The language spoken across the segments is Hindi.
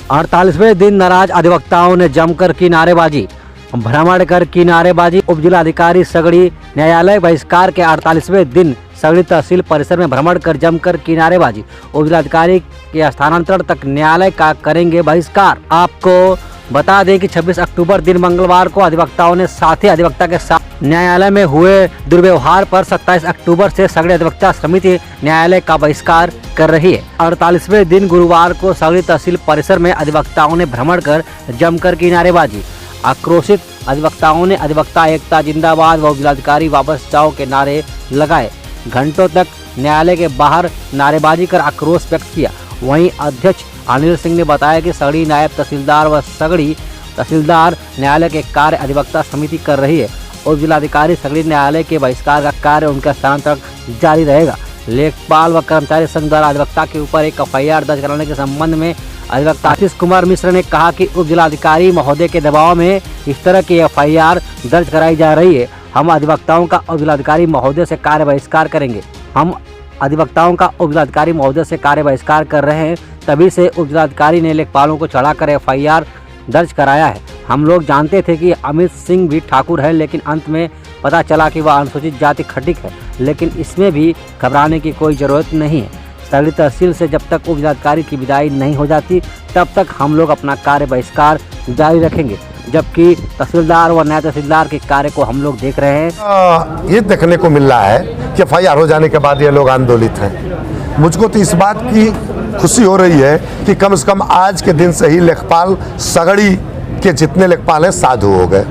48वें दिन नाराज अधिवक्ताओं ने जमकर की नारेबाजी। भ्रमण कर की नारेबाजी। उप जिलाधिकारी सगड़ी न्यायालय बहिष्कार के 48वें दिन सगड़ी तहसील परिसर में भ्रमण कर जमकर की नारेबाजी। उप जिलाधिकारी के स्थानांतरण तक न्यायालय का करेंगे बहिष्कार। आपको बता दें कि 26 अक्टूबर दिन मंगलवार को अधिवक्ताओं ने साथी अधिवक्ता के साथ न्यायालय में हुए दुर्व्यवहार पर 27 अक्टूबर से सगड़ी अधिवक्ता समिति न्यायालय का बहिष्कार कर रही है। 48वें दिन गुरुवार को सगड़ी तहसील परिसर में अधिवक्ताओं ने भ्रमण कर जमकर की नारेबाजी। आक्रोशित अधिवक्ताओं ने अधिवक्ता एकता जिंदाबाद व जिलाधिकारी वापस जाओ के नारे लगाए। घंटों तक न्यायालय के बाहर नारेबाजी कर आक्रोश व्यक्त किया। वहीं अध्यक्ष अनिल सिंह ने बताया कि सगड़ी नायब तहसीलदार व सगड़ी तहसीलदार न्यायालय के कार्य अधिवक्ता समिति कर रही है और जिलाधिकारी सगड़ी न्यायालय के बहिष्कार का कार्य उनका स्थानांतरण जारी रहेगा। लेखपाल व कर्मचारी संघ द्वारा अधिवक्ता के ऊपर एक एफआईआर दर्ज कराने के संबंध में अधिवक्ता आशीष कुमार मिश्र ने कहा कि उप जिलाधिकारी महोदय के दबाव में इस तरह की एफआईआर दर्ज कराई जा रही है। हम अधिवक्ताओं का उप जिलाधिकारी महोदय से कार्य बहिष्कार करेंगे। हम अधिवक्ताओं का उप जिलाधिकारी महोदय से कार्य बहिष्कार कर रहे हैं। तभी से उप जिलाधिकारी ने लेखपालों को चढ़ाकर एफआईआर दर्ज कराया है। हम लोग जानते थे कि अमित सिंह भी ठाकुर है, लेकिन अंत में पता चला कि वह अनुसूचित जाति खटिक है। लेकिन इसमें भी घबराने की कोई ज़रूरत नहीं है। सगड़ी तहसील से जब तक उप जिलाधिकारी की विदाई नहीं हो जाती तब तक हम लोग अपना कार्य बहिष्कार जारी रखेंगे, जबकि तहसीलदार व नायब तहसीलदार के कार्य को हम लोग देख रहे हैं। ये देखने को मिल रहा है कि एफआईआर हो जाने के बाद ये लोग आंदोलित हैं। मुझको तो इस बात की खुशी हो रही है कि कम से कम आज के दिन से ही लेखपाल सगड़ी के जितने लेखपाल हैं साधु हो गए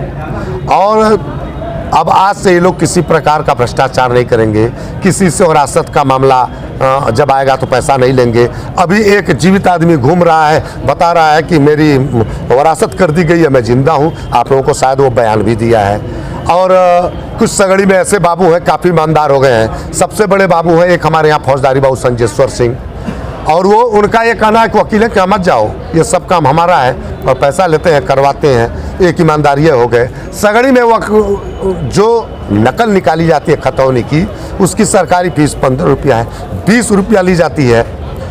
और अब आज से ये लोग किसी प्रकार का भ्रष्टाचार नहीं करेंगे। किसी से वरासत का मामला जब आएगा तो पैसा नहीं लेंगे। अभी एक जीवित आदमी घूम रहा है, बता रहा है कि मेरी वरासत कर दी गई है, मैं जिंदा हूँ। आप लोगों को शायद वो बयान भी दिया है। और कुछ सगड़ी में ऐसे बाबू हैं काफ़ी ईमानदार हो गए हैं। सबसे बड़े बाबू हैं एक हमारे यहाँ फौजदारी बाबू संजेश्वर सिंह, और वो उनका ये कहना है कि वकील है कि मत जाओ, ये सब काम हमारा है और पैसा लेते हैं करवाते हैं। एक ईमानदार ये हो गए। सगड़ी में जो नकल निकाली जाती है खतौनी की, उसकी सरकारी फीस 15 रुपया है, 20 रुपया ली जाती है।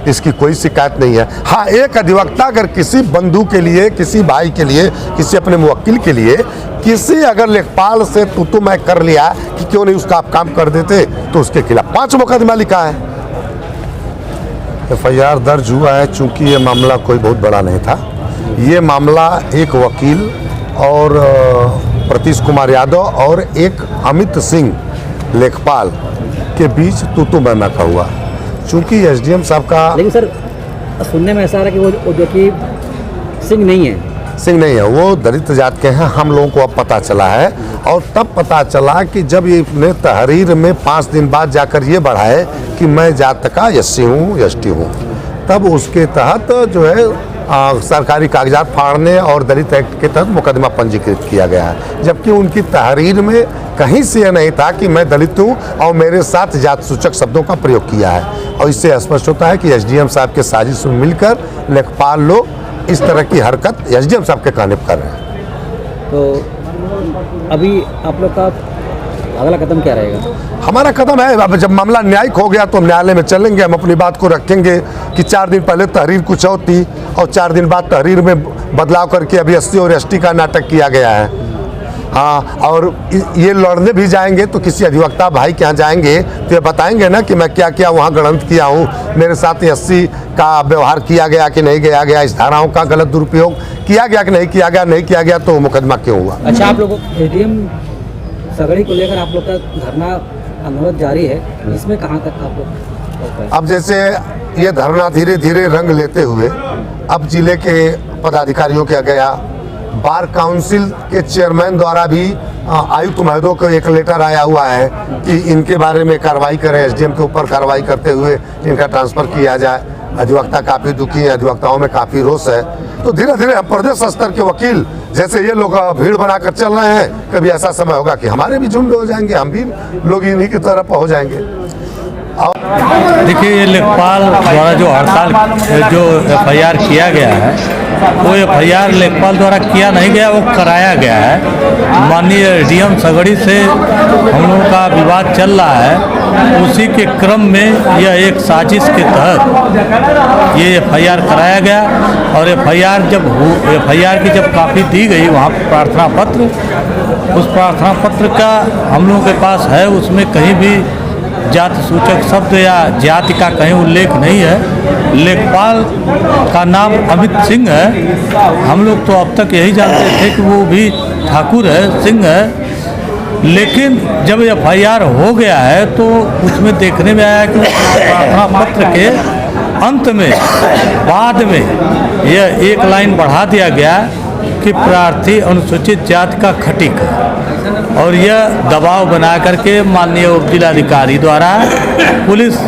इसकी कोई शिकायत नहीं है। हाँ, एक अधिवक्ता अगर किसी बंधु के लिए, किसी भाई के लिए, किसी अपने मुवक्किल के लिए किसी अगर लेखपाल से तू मैं कर लिया कि क्यों नहीं उसका आप काम कर देते, तो उसके खिलाफ 5 मुकदमा लिखा है। एफआईआर दर्ज हुआ है चूँकि ये मामला कोई बहुत बड़ा नहीं था। ये मामला एक वकील और प्रतीश कुमार यादव और एक अमित सिंह लेखपाल के बीच तू मैं का हुआ। चूँकि एसडीएम साहब का, लेकिन सर सुनने में ऐसा आ रहा है कि वो जो कि सिंह नहीं है, वो दलित जात के हैं। हम लोगों को अब पता चला है और तब पता चला कि जब ये अपने तहरीर में 5 दिन बाद जाकर ये बढ़ाए कि मैं जात का एससी हूँ, एसटी हूँ, तब उसके तहत जो है सरकारी कागजात फाड़ने और दलित एक्ट के तहत मुकदमा पंजीकृत किया गया है। जबकि उनकी तहरीर में कहीं से यह नहीं था कि मैं दलित हूँ और मेरे साथ जात सूचक शब्दों का प्रयोग किया है। और इससे स्पष्ट होता है कि एसडीएम साहब के साजिश में मिलकर लेखपाल लोग इस तरह की हरकत एसडीएम साहब के कहने पर कर रहे हैं। तो अभी आप लोग का अगला कदम क्या रहेगा? हमारा कदम है, अब जब मामला न्यायिक हो गया तो हम न्यायालय में चलेंगे। हम अपनी बात को रखेंगे कि 4 दिन पहले तहरीर कुछ और थी और 4 दिन बाद तहरीर में बदलाव करके अभी एससी और एसटी का नाटक किया गया है। हाँ, और ये लड़ने भी जाएंगे तो किसी अधिवक्ता भाई के यहाँ जाएंगे तो ये बताएंगे ना कि मैं क्या क्या वहाँ गणित किया हूँ, मेरे साथ एससी का व्यवहार किया गया कि नहीं किया गया, इस धाराओं का गलत दुरुपयोग किया गया कि नहीं किया गया, नहीं किया गया तो मुकदमा क्यों हुआ। अच्छा, आप लोगों एसडीएम सगड़ी को लेकर आप लोग का धरना अनुरोध जारी है, इसमें कहाँ तक आप लोग? अब जैसे ये धरना धीरे धीरे रंग लेते हुए अब जिले के पदाधिकारियों के गया, बार काउंसिल के चेयरमैन द्वारा भी आयुक्त महोदय को एक लेटर आया हुआ है कि इनके बारे में कार्रवाई करें, एसडीएम के ऊपर कार्रवाई करते हुए इनका ट्रांसफ़र किया जाए। अधिवक्ता काफ़ी दुखी हैं, अधिवक्ताओं में काफ़ी रोष है। तो धीरे धीरे प्रदेश स्तर के वकील जैसे ये लोग भीड़ बनाकर चल रहे हैं, कभी ऐसा समय होगा कि हमारे भी झुंड हो जाएंगे, हम भी लोग इन्हीं की तरफ हो जाएंगे। देखिए, ये लेखपाल द्वारा जो हड़ताल जो एफआईआर किया गया है, वो एफआईआर लेखपाल द्वारा किया नहीं गया, वो कराया गया है। माननीय एसडीएम सगड़ी से हम लोगों का विवाद चल रहा है, उसी के क्रम में यह एक साजिश के तहत ये एफआईआर कराया गया और एफआईआर की जब कापी दी गई वहाँ प्रार्थना पत्र, उस प्रार्थना पत्र का हम लोगों के पास है, उसमें कहीं भी जाति सूचक शब्द या जाति का कहीं उल्लेख नहीं है। लेखपाल का नाम अमित सिंह है। हम लोग तो अब तक यही जानते थे कि वो भी ठाकुर है, सिंह है, लेकिन जब एफआईआर हो गया है तो उसमें देखने में आया कि प्रार्थना पत्र के अंत में बाद में यह एक लाइन बढ़ा दिया गया कि प्रार्थी अनुसूचित जाति का खटिक है, और यह दबाव बना करके माननीय उप जिलाधिकारी द्वारा पुलिस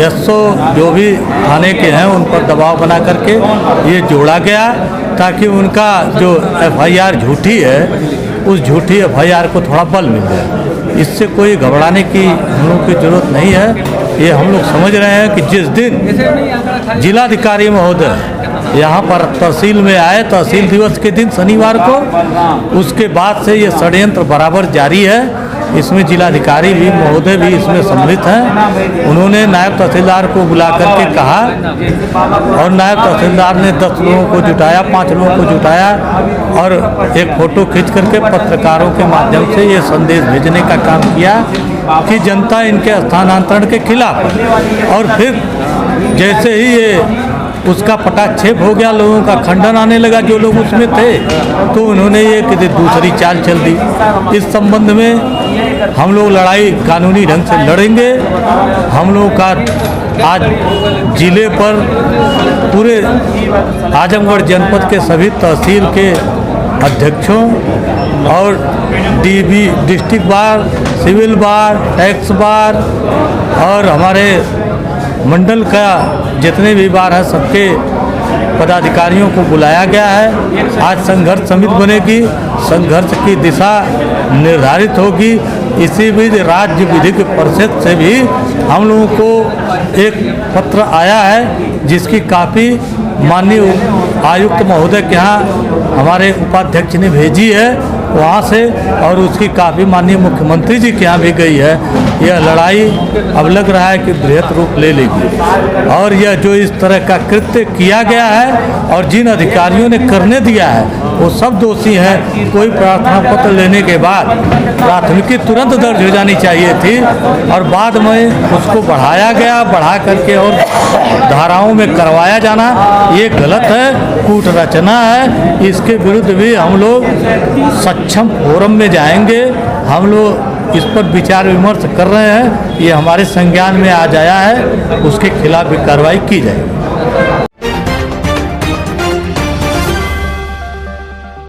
एसओ जो भी थाने के हैं उन पर दबाव बना करके ये जोड़ा गया ताकि उनका जो एफआईआर झूठी है उस झूठी एफआईआर को थोड़ा बल मिल जाए। इससे कोई घबराने की हम लोग की जरूरत नहीं है। ये हम लोग समझ रहे हैं कि जिस दिन जिलाधिकारी महोदय यहाँ पर तहसील में आए, तहसील दिवस के दिन शनिवार को, उसके बाद से ये षड्यंत्र बराबर जारी है। इसमें जिलाधिकारी भी महोदय भी इसमें सम्मिलित हैं। उन्होंने नायब तहसीलदार को बुला करके कहा और नायब तहसीलदार ने 10 लोगों को जुटाया, 5 लोगों को जुटाया और एक फ़ोटो खींच करके पत्रकारों के माध्यम से ये संदेश भेजने का काम किया कि जनता इनके स्थानांतरण के खिलाफ है। और फिर जैसे ही ये उसका पटाक्षेप हो गया, लोगों का खंडन आने लगा जो लोग उसमें थे, तो उन्होंने ये कि दूसरी चाल चल दी। इस संबंध में हम लोग लड़ाई कानूनी ढंग से लड़ेंगे। हम लोग का आज जिले पर पूरे आजमगढ़ जनपद के सभी तहसील के अध्यक्षों और DB district bar, civil bar, tax bar और हमारे मंडल का जितने भी बार है सबके पदाधिकारियों को बुलाया गया है। आज संघर्ष समिति बनेगी, संघर्ष की दिशा निर्धारित होगी। इसी बीच राज्य विधिक परिषद से भी हम लोगों को एक पत्र आया है जिसकी कापी माननीय आयुक्त महोदय के यहाँ हमारे उपाध्यक्ष ने भेजी है वहाँ से, और उसकी काफ़ी माननीय मुख्यमंत्री जी के यहाँ भी गई है। यह लड़ाई अब लग रहा है कि बृहत रूप ले लेगी, और यह जो इस तरह का कृत्य किया गया है और जिन अधिकारियों ने करने दिया है वो सब दोषी हैं। कोई प्रार्थना पत्र लेने के बाद प्राथमिकी तुरंत दर्ज हो जानी चाहिए थी और बाद में उसको बढ़ाया गया, बढ़ा करके और धाराओं में करवाया जाना ये गलत है, कूट रचना है। इसके विरुद्ध भी हम लोग सक्षम फोरम में जाएंगे। हम लोग इस पर विचार विमर्श कर रहे हैं, ये हमारे संज्ञान में आ जाया है, उसके खिलाफ भी कार्रवाई की जाएगी।